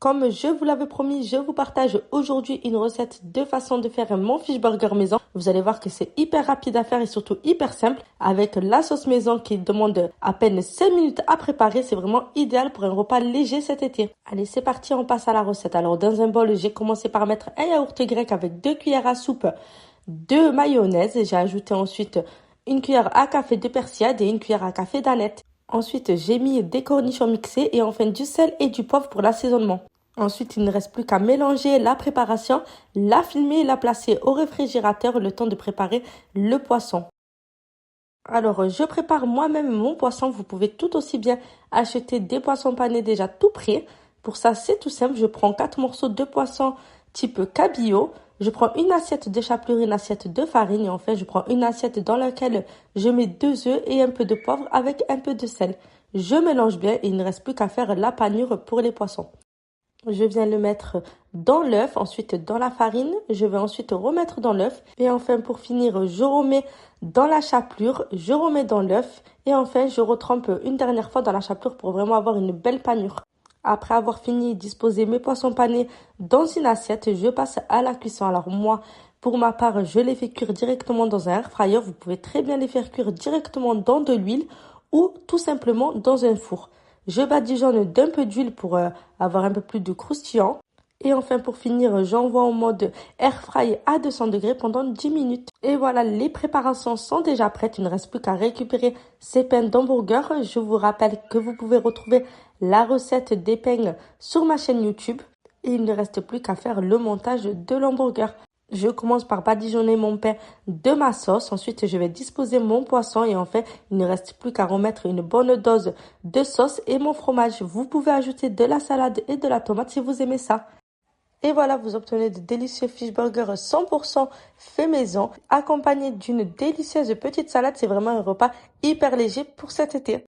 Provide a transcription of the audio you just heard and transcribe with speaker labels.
Speaker 1: Comme je vous l'avais promis, je vous partage aujourd'hui une recette de façon de faire mon fish burger maison. Vous allez voir que c'est hyper rapide à faire et surtout hyper simple avec la sauce maison qui demande à peine 5 minutes à préparer. C'est vraiment idéal pour un repas léger cet été. Allez, c'est parti, on passe à la recette. Alors dans un bol, j'ai commencé par mettre un yaourt grec avec 2 cuillères à soupe de mayonnaise. J'ai ajouté ensuite une cuillère à café de persillade et une cuillère à café d'aneth. Ensuite, j'ai mis des cornichons mixés et enfin du sel et du poivre pour l'assaisonnement. Ensuite, il ne reste plus qu'à mélanger la préparation, la filmer et la placer au réfrigérateur le temps de préparer le poisson. Alors, je prépare moi-même mon poisson. Vous pouvez tout aussi bien acheter des poissons panés déjà tout prêts. Pour ça, c'est tout simple. Je prends 4 morceaux de poisson type cabillaud. Je prends une assiette de chapelure, une assiette de farine et enfin, je prends une assiette dans laquelle je mets 2 œufs et un peu de poivre avec un peu de sel. Je mélange bien et il ne reste plus qu'à faire la panure pour les poissons. Je viens le mettre dans l'œuf, ensuite dans la farine. Je vais ensuite remettre dans l'œuf. Et enfin, pour finir, je remets dans la chapelure. Je remets dans l'œuf. Et enfin, je retrempe une dernière fois dans la chapelure pour vraiment avoir une belle panure. Après avoir fini de disposer mes poissons panés dans une assiette, je passe à la cuisson. Alors moi, pour ma part, je les fais cuire directement dans un air fryer. Vous pouvez très bien les faire cuire directement dans de l'huile ou tout simplement dans un four. Je badigeonne d'un peu d'huile pour avoir un peu plus de croustillant. Et enfin, pour finir, j'envoie en mode air fry à 200 degrés pendant 10 minutes. Et voilà, les préparations sont déjà prêtes. Il ne reste plus qu'à récupérer ces pains d'hamburger. Je vous rappelle que vous pouvez retrouver la recette des pains sur ma chaîne YouTube. Et il ne reste plus qu'à faire le montage de l'hamburger. Je commence par badigeonner mon pain de ma sauce. Ensuite, je vais disposer mon poisson. Et enfin, il ne reste plus qu'à remettre une bonne dose de sauce et mon fromage. Vous pouvez ajouter de la salade et de la tomate si vous aimez ça. Et voilà, vous obtenez de délicieux fish burgers 100% fait maison, accompagnés d'une délicieuse petite salade. C'est vraiment un repas hyper léger pour cet été.